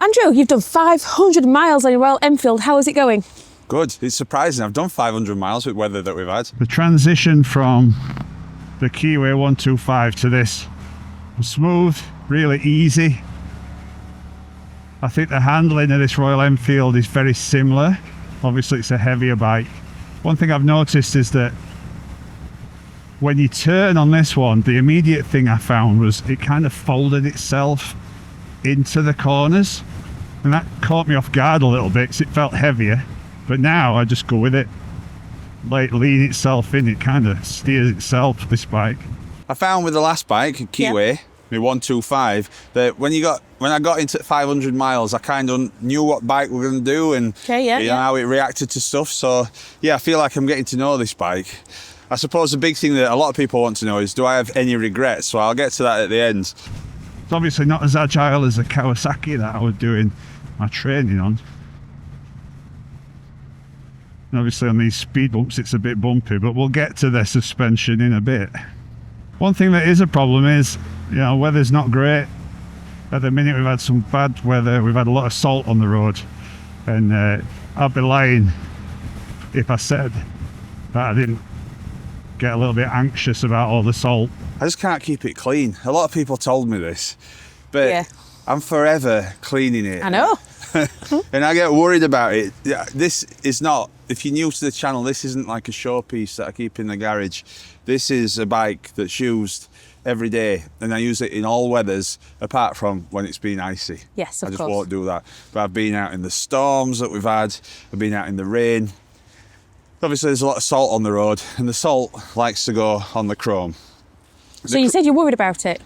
Andrew, you've done 500 miles on your Royal Enfield. How is it going? Good. It's surprising. I've done 500 miles with weather that we've had. The transition from the Keyway 125 to this was smooth, really easy. I think the handling of this Royal Enfield is very similar. Obviously it's a heavier bike. One thing I've noticed is that when you turn on this one, the immediate thing I found was it kind of folded itself into the corners, and that caught me off guard a little bit because it felt heavier. But now I just go with it, let it lean itself in. It kind of steers itself, this bike. I found with the last bike, Keyway, my 125, that when I got into 500 miles, I kind of knew what bike we were going to do and how it reacted to stuff. So yeah, I feel like I'm getting to know this bike. I suppose the big thing that a lot of people want to know is, do I have any regrets? So I'll get to that at the end. It's obviously not as agile as the Kawasaki that I was doing my training on. And obviously on these speed bumps it's a bit bumpy, but we'll get to the suspension in a bit. One thing that is a problem is, weather's not great. At the minute we've had some bad weather, we've had a lot of salt on the road, and I'd be lying if I said that I didn't get a little bit anxious about all the salt. I just can't keep it clean. A lot of people told me this, but I'm forever cleaning it. I know. And I get worried about it. This is not, if you're new to the channel, this isn't like a showpiece that I keep in the garage. This is a bike that's used every day, and I use it in all weathers apart from when it's been icy. Yes, of course. I just won't do that. But I've been out in the storms that we've had, I've been out in the rain. Obviously there's a lot of salt on the road, and the salt likes to go on the chrome. So you said you're worried about it?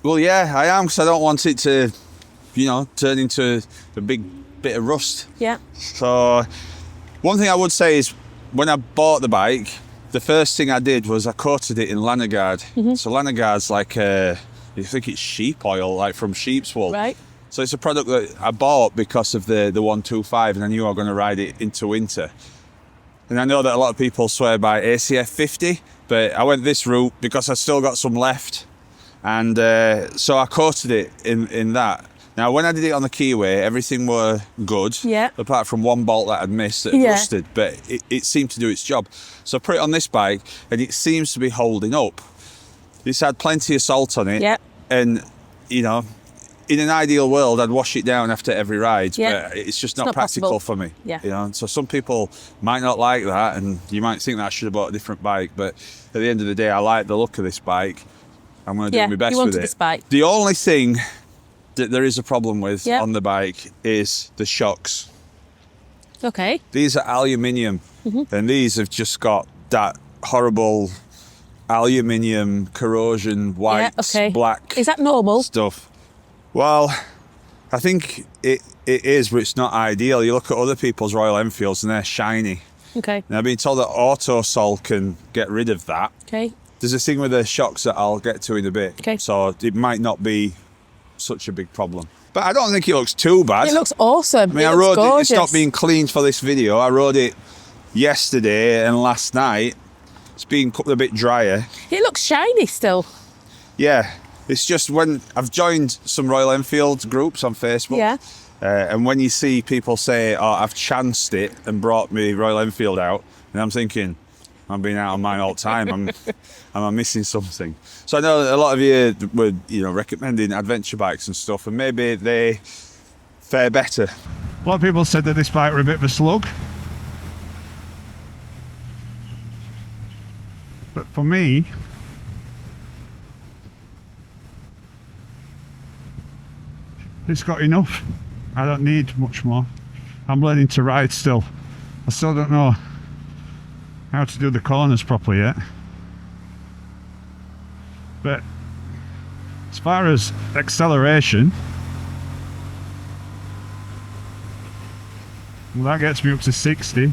Well, yeah, I am, because I don't want it to, turn into a big bit of rust. Yeah. So one thing I would say is, when I bought the bike, the first thing I did was I coated it in Lanagard. So Lanagard's like, I think it's sheep oil, like from sheep's wool. Right. So it's a product that I bought because of the 125, and I knew I was going to ride it into winter. And I know that a lot of people swear by ACF 50, but I went this route because I still got some left. And so I coated it in that. Now, when I did it on the Keyway, everything were good, apart from one bolt that I'd missed that had rusted, but it seemed to do its job. So I put it on this bike, and it seems to be holding up. It's had plenty of salt on it, and, in an ideal world, I'd wash it down after every ride, but it's just not practical for me. So some people might not like that, and you might think that I should have bought a different bike, but at the end of the day, I like the look of this bike. I'm going to do my best with it. This bike. The only thing that there is a problem with on the bike is the shocks. Okay. These are aluminium, and these have just got that horrible aluminium corrosion, white, black. Is that normal stuff? Well, I think it is, but it's not ideal. You look at other people's Royal Enfields and they're shiny. Okay. And I've been told that Autosol can get rid of that. Okay. There's a thing with the shocks that I'll get to in a bit. Okay. So it might not be such a big problem. But I don't think it looks too bad. It looks awesome. I mean, I rode it, it's not being cleaned for this video. I rode it yesterday and last night. It's been a bit drier. It looks shiny still. Yeah. It's just when I've joined some Royal Enfield groups on Facebook, and when you see people say, "Oh, I've chanced it and brought me Royal Enfield out," and I'm thinking, I've been out on mine all the time. I'm missing something. So I know that a lot of you were, recommending adventure bikes and stuff, and maybe they fare better. A lot of people said that this bike were a bit of a slug, but for me, it's got enough. I don't need much more. I'm learning to ride still. I still don't know how to do the corners properly yet. But as far as acceleration, well, that gets me up to 60.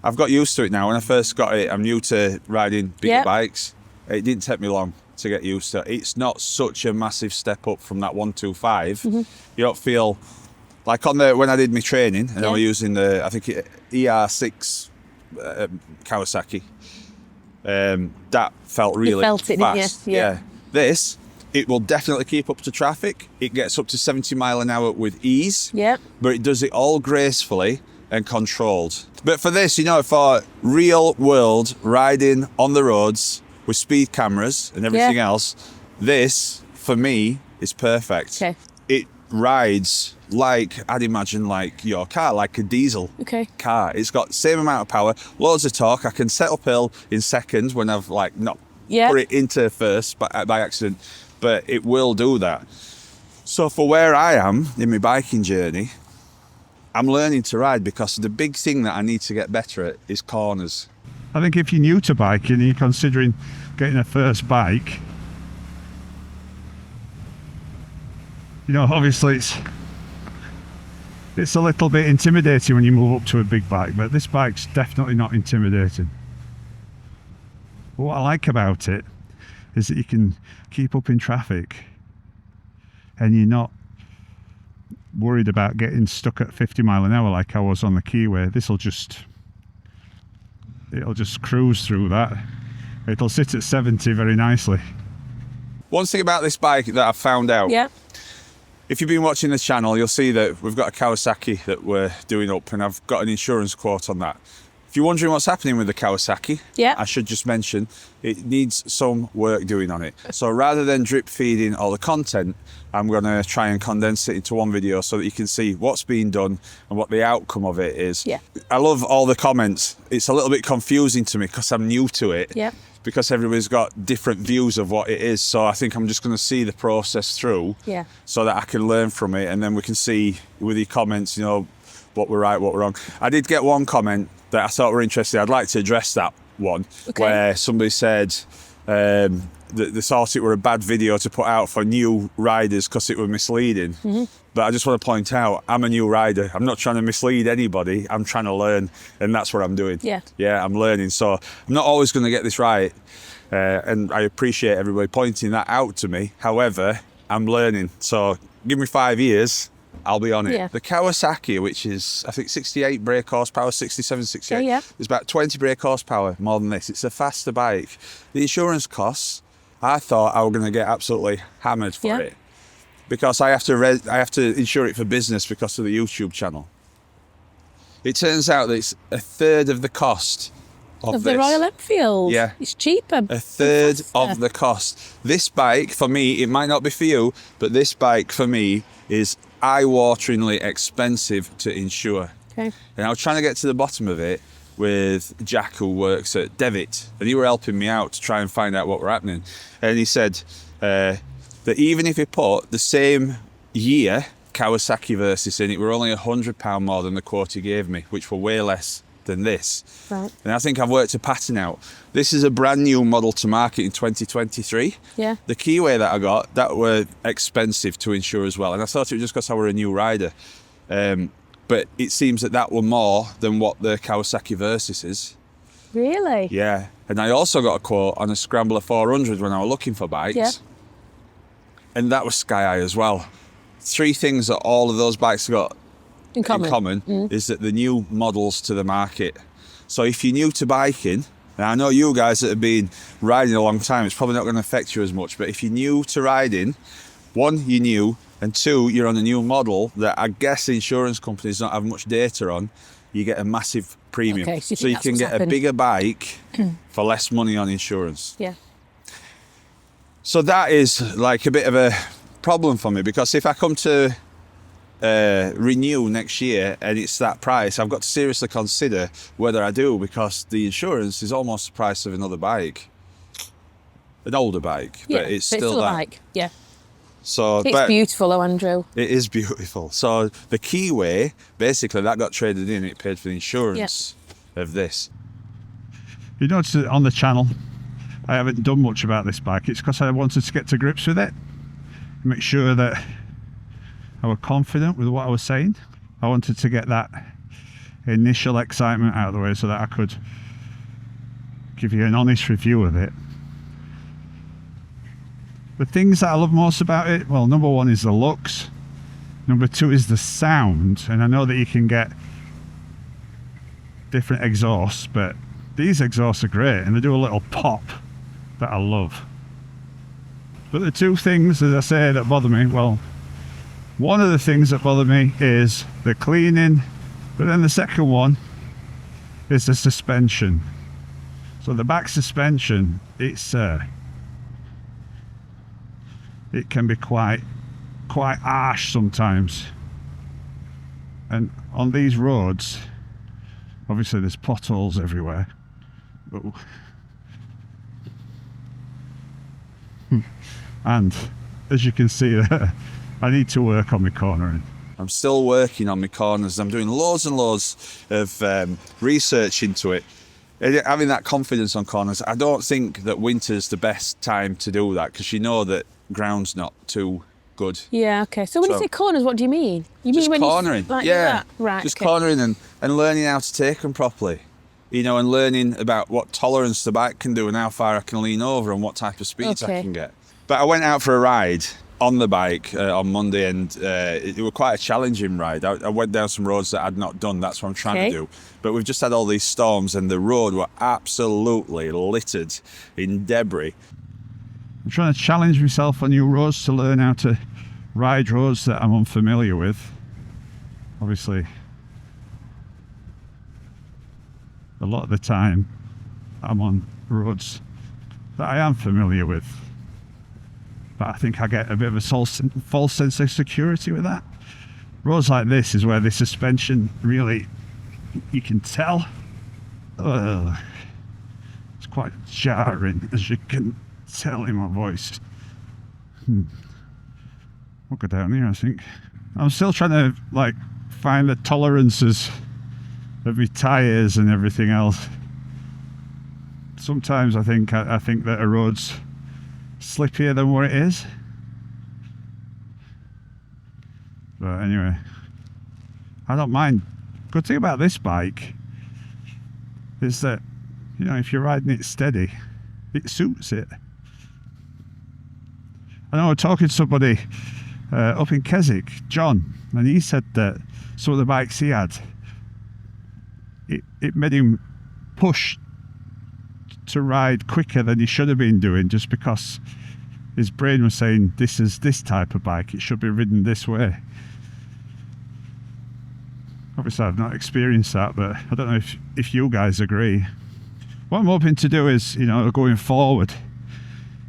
I've got used to it now. When I first got it, I'm new to riding bigger bikes. It didn't take me long to get used to. It's not such a massive step up from that 125. You don't feel like when I did my training, and I was using the, I think ER6 Kawasaki. That felt really felt it, fast. Didn't you? This It will definitely keep up to traffic. It gets up to 70 mile an hour with ease. Yep. But it does it all gracefully and controlled. But for this, you know, for real world riding on the roads with speed cameras and everything else, this, for me, is perfect. Okay. It rides like, I'd imagine, like your car, like a diesel car. It's got the same amount of power, loads of torque. I can set uphill in seconds when I've like not put it into first by accident, but it will do that. So for where I am in my biking journey, I'm learning to ride because the big thing that I need to get better at is corners. I think if you're new to biking and you're considering getting a first bike, you know, obviously it's a little bit intimidating when you move up to a big bike, but this bike's definitely not intimidating. But what I like about it is that you can keep up in traffic and you're not worried about getting stuck at 50 mile an hour like I was on the Keyway. It'll just cruise through that. It'll sit at 70 very nicely. One thing about this bike that I've found out, if you've been watching the channel, you'll see that we've got a Kawasaki that we're doing up, and I've got an insurance quote on that. If you're wondering what's happening with the Kawasaki, I should just mention it needs some work doing on it. So rather than drip feeding all the content, I'm going to try and condense it into one video so that you can see what's being done and what the outcome of it is. I love all the comments. It's a little bit confusing to me because I'm new to it. Because everybody's got different views of what it is. So I think I'm just going to see the process through so that I can learn from it, and then we can see with the comments, you know, what we're right, what we're wrong. I did get one comment that I thought were interesting. I'd like to address that one, where somebody said that they thought it were a bad video to put out for new riders because it were misleading. But I just want to point out, I'm a new rider. I'm not trying to mislead anybody. I'm trying to learn, and that's what I'm doing. I'm learning. So I'm not always going to get this right, and I appreciate everybody pointing that out to me. However, I'm learning. So give me 5 years, I'll be on it. The Kawasaki, which is, I think, 68 brake horsepower, 67, 68. There's about 20 brake horsepower more than this. It's a faster bike. The insurance costs, I thought I was going to get absolutely hammered for it, because I have to insure it for business because of the YouTube channel. It turns out that it's a third of the cost of the Royal Enfield. It's cheaper. A third of the cost. This bike, for me, it might not be for you, but this bike for me is eye-wateringly expensive to insure. And I was trying to get to the bottom of it with Jack, who works at Devitt, and he were helping me out to try and find out what were happening. And he said that even if he put the same year Kawasaki Versys in, it were only £100 more than the quote he gave me, which were way less than this. And I think I've worked a pattern out. This is a brand new model to market in 2023. The Keyway that I got, that were expensive to insure as well, and I thought it was just because I were a new rider, but it seems that were more than what the Kawasaki Versys is. Really? Yeah. And I also got a quote on a Scrambler 400 when I was looking for bikes, and that was sky high as well. Three things that all of those bikes got in common is that the new models to the market. So if you're new to biking, and I know you guys that have been riding a long time, it's probably not going to affect you as much, but if you're new to riding, one, you're new, and two, you're on a new model that I guess insurance companies don't have much data on, you get a massive premium. So you can get a bigger bike for less money on insurance. So that is like a bit of a problem for me, because if I come to renew next year and it's that price, I've got to seriously consider whether I do, because the insurance is almost the price of another bike, an older bike, but it's still a that. bike. So it's beautiful though, Andrew. It is beautiful. So the Keyway, basically that got traded in, it paid for the insurance of this. You notice that on the channel I haven't done much about this bike. It's because I wanted to get to grips with it, make sure that I was confident with what I was saying. I wanted to get that initial excitement out of the way so that I could give you an honest review of it. The things that I love most about it, well, number one is the looks. Number two is the sound. And I know that you can get different exhausts, but these exhausts are great and they do a little pop that I love. But the two things, as I say, that bother me, well, one of the things that bother me is the cleaning, but then the second one is the suspension. So the back suspension, it can be quite harsh sometimes. And on these roads, obviously there's potholes everywhere. But and as you can see there, I need to work on my cornering. I'm still working on my corners. I'm doing loads and loads of research into it. Having that confidence on corners, I don't think that winter's the best time to do that because you know that ground's not too good. Yeah, okay. So when you say corners, what do you mean? You Just mean when cornering, like yeah. that? Right, Just okay. cornering and learning how to take them properly. You know, and learning about what tolerance the bike can do and how far I can lean over and what type of speeds I can get. But I went out for a ride on the bike on Monday, and it was quite a challenging ride. I went down some roads that I'd not done. That's what I'm trying to do. But we've just had all these storms, and the road were absolutely littered in debris. I'm trying to challenge myself on new roads to learn how to ride roads that I'm unfamiliar with. Obviously, a lot of the time I'm on roads that I am familiar with. But I think I get a bit of a false sense of security with that. Roads like this is where the suspension really, you can tell. It's quite jarring, as you can tell in my voice. We'll go down here, I think. I'm still trying to find the tolerances of my tyres and everything else. Sometimes I think that a road's slippier than what it is. But anyway, I don't mind. Good thing about this bike is that, you know, if you're riding it steady, it suits it. I know I was talking to somebody up in Keswick, John, and he said that some of the bikes he had, it made him push to ride quicker than he should have been doing, just because his brain was saying, this is this type of bike, it should be ridden this way. Obviously I've not experienced that, but I don't know if you guys agree. What I'm hoping to do is, you know, going forward,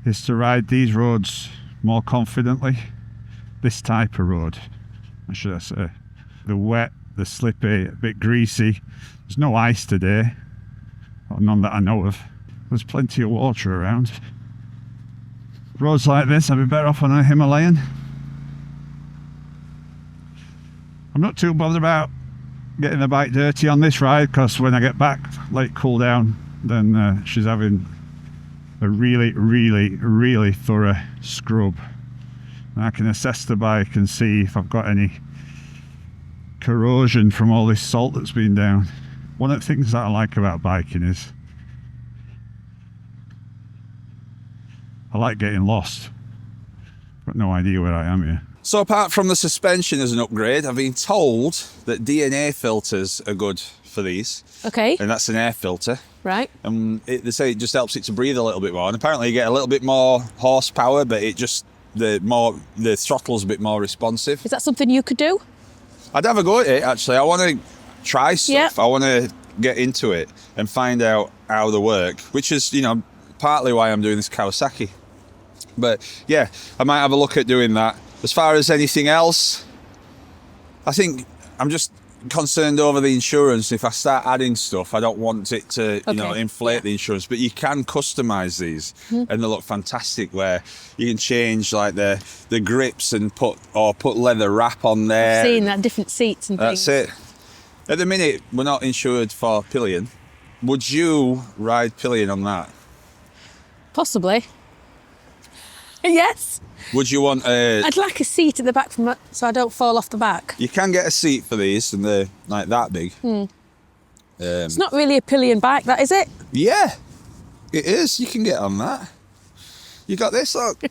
is to ride these roads more confidently. This type of road, should I say. The wet, the slippy, a bit greasy. There's no ice today, or none that I know of. There's plenty of water around. Roads like this, I'd be better off on a Himalayan. I'm not too bothered about getting the bike dirty on this ride, because when I get back, let it cool down, then she's having a really thorough scrub. And I can assess the bike and see if I've got any corrosion from all this salt that's been down. One of the things that I like about biking is I like getting lost. I've got no idea where I am here. So apart from the suspension as an upgrade, I've been told that DNA filters are good for these. Okay. And that's an air filter. Right. And they say it just helps it to breathe a little bit more. And apparently you get a little bit more horsepower, but it just, the throttle's a bit more responsive. Is that something you could do? I'd have a go at it, actually. I want to try stuff. Yep. I want to get into it and find out how they work, which is, you know, partly why I'm doing this Kawasaki. But yeah, I might have a look at doing that. As far as anything else, I think I'm just concerned over the insurance. If I start adding stuff, I don't want it to, you know, inflate the insurance. But you can customize these, and they look fantastic. Where you can change like the grips and put leather wrap on there. I've seen that, different seats and things. That's it. At the minute, we're not insured for pillion. Would you ride pillion on that? Possibly. Yes. Would you want a... I'd like a seat at the back so I don't fall off the back. You can get a seat for these, and they're like that big. It's not really a pillion bike, that, is it? Yeah, it is. You can get on that. You got this, look.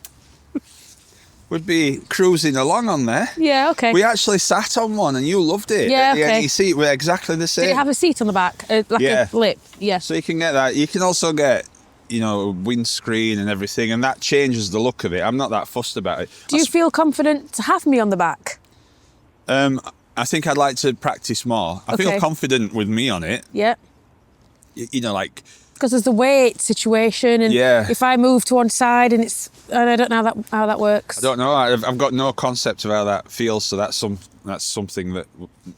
We'd be cruising along on there. Yeah, okay. We actually sat on one, and you loved it. Yeah, the okay. NE seat were exactly the same. Did it have a seat on the back? Like a lip? Yeah. So you can get that. You can also get you know, windscreen and everything, and that changes the look of it. I'm not that fussed about it. Do you feel confident to have me on the back? I think I'd like to practice more. I feel Okay. confident with me on it. Yeah. You know, like, Because there's the weight situation, and Yeah. if I move to one side and I don't know how that works. I don't know. I've got no concept of how that feels. So that's something that,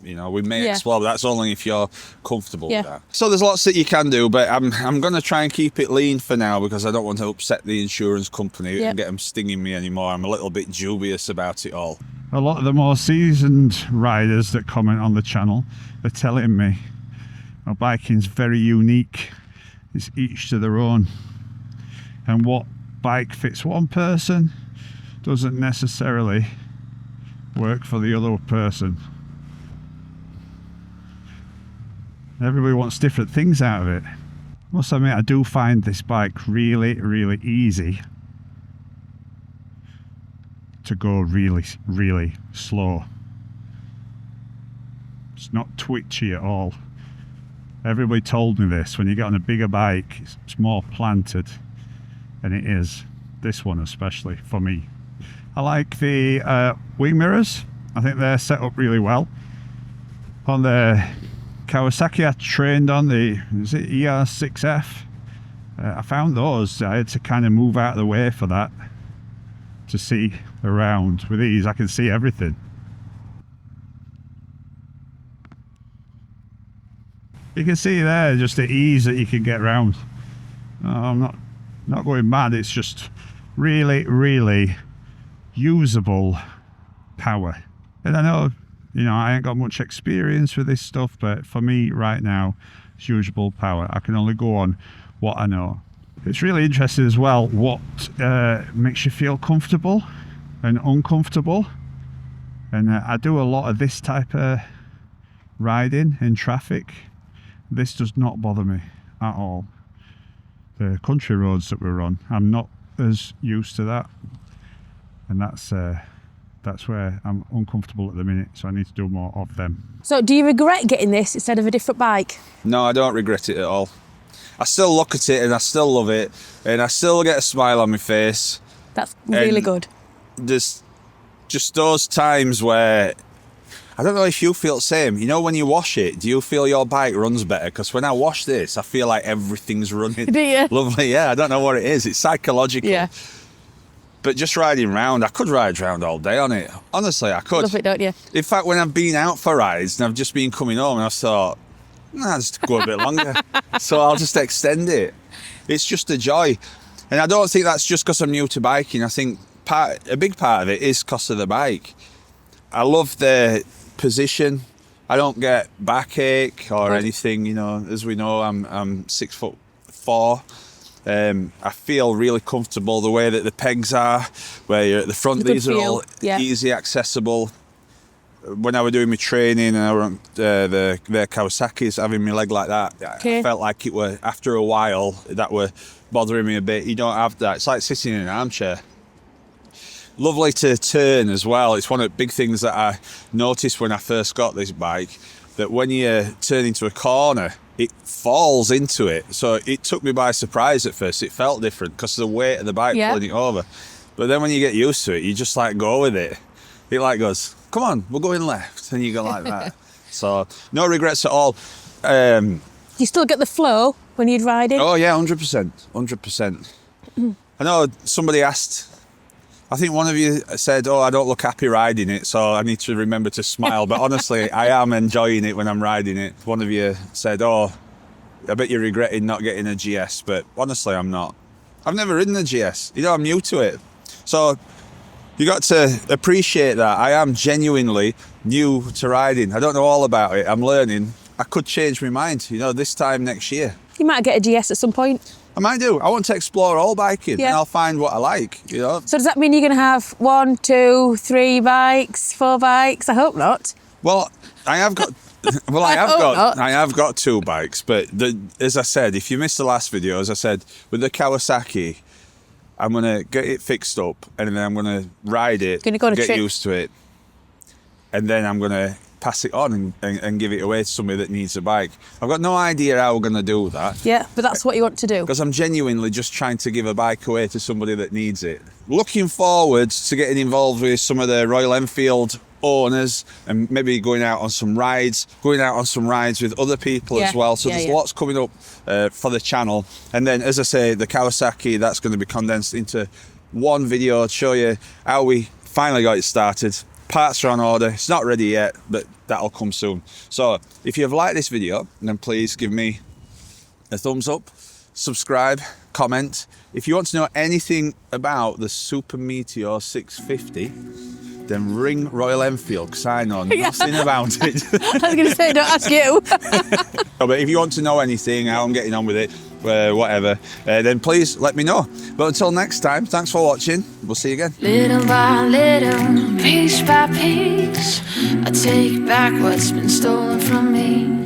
you know, we may Yeah. explore. But that's only if you're comfortable Yeah. with that. So there's lots that you can do, but I'm going to try and keep it lean for now because I don't want to upset the insurance company Yeah. and get them stinging me anymore. I'm a little bit dubious about it all. A lot of the more seasoned riders that comment on the channel are telling me my biking's very unique. It's each to their own. And what bike fits one person doesn't necessarily work for the other person. Everybody wants different things out of it. Must admit, I do find this bike really, really easy to go really, really slow. It's not twitchy at all. Everybody told me this. When you get on a bigger bike, it's more planted, and it is. This one especially, for me. I like the wing mirrors. I think they're set up really well. On the Kawasaki I trained on, the ER6F, I found those. I had to kind of move out of the way for that to see around. With these, I can see everything. You can see there just the ease that you can get around. I'm not going mad. It's just really, really usable power. And I know, you know, I ain't got much experience with this stuff, but for me right now, it's usable power. I can only go on what I know. It's really interesting as well what makes you feel comfortable and uncomfortable. And I do a lot of this type of riding in traffic. This does not bother me at all. The country roads that we're on, I'm not as used to that, and that's where I'm uncomfortable at the minute, so I need to do more of them. So do you regret getting this instead of a different bike? No, I don't regret it at all. I still look at it and I still love it, and I still get a smile on my face. That's really And good. There's just those times where, I don't know if you feel the same. You know, when you wash it, do you feel your bike runs better? Because when I wash this, I feel like everything's running. Do you? Lovely, yeah. I don't know what it is. It's psychological. Yeah. But just riding round, I could ride round all day on it. Honestly, I could. Love it, don't you? In fact, when I've been out for rides and I've just been coming home and I thought, nah, just go a bit longer. So I'll just extend it. It's just a joy. And I don't think that's just because I'm new to biking. I think a big part of it is because of the bike. I love the position. I don't get backache or anything, you know. As we know, I'm 6'4". I feel really comfortable the way that the pegs are, where you're at the front. Good These are all feel, yeah. easy accessible. When I was doing my training and I were on the Kawasaki's, having my leg like that, Okay. I felt like it were, after a while, that were bothering me a bit. You don't have that. It's like sitting in an armchair. Lovely to turn as well. It's one of the big things that I noticed when I first got this bike, that when you turn into a corner, it falls into it. So it took me by surprise at first. It felt different because of the weight of the bike Yeah. pulling it over. But then when you get used to it, you just like go with it. It like goes, come on, we're going left. And you go like that. So no regrets at all. You still get the flow when you'd ride it? Oh yeah, 100%, 100%. I know somebody asked, I think one of you said, oh, I don't look happy riding it, so I need to remember to smile. But honestly, I am enjoying it when I'm riding it. One of you said, oh, I bet you're regretting not getting a GS, but honestly, I'm not. I've never ridden a GS. You know, I'm new to it. So you got to appreciate that. I am genuinely new to riding. I don't know all about it. I'm learning. I could change my mind, you know, this time next year. You might get a GS at some point. I might do. I want to explore all biking, Yeah. and I'll find what I like, you know. So does that mean you're going to have 1, 2, 3 bikes, 4 bikes? I hope not. Well, I have got. Well, I have got 2 bikes, but as I said, if you missed the last video, as I said, with the Kawasaki, I'm gonna get it fixed up, and then I'm gonna ride it, Gonna go on a get trip. used to it, and then I'm gonna pass it on and give it away to somebody that needs a bike. I've got no idea how we're going to do that. Yeah, but that's what you want to do. Because I'm genuinely just trying to give a bike away to somebody that needs it. Looking forward to getting involved with some of the Royal Enfield owners and maybe going out on some rides with other people as well. So there's lots coming up for the channel. And then, as I say, the Kawasaki, that's going to be condensed into one video to show you how we finally got it started. Parts are on order. It's not ready yet, but that'll come soon. So if you've liked this video, then please give me a thumbs up, subscribe, comment. If you want to know anything about the Super Meteor 650, then ring Royal Enfield, because I know nothing about it. I was going to say, don't ask you. No, but if you want to know anything, how I'm getting on with it, whatever, then please let me know. But until next time, thanks for watching. We'll see you again. Little by little, piece by piece, I take back what's been stolen from me.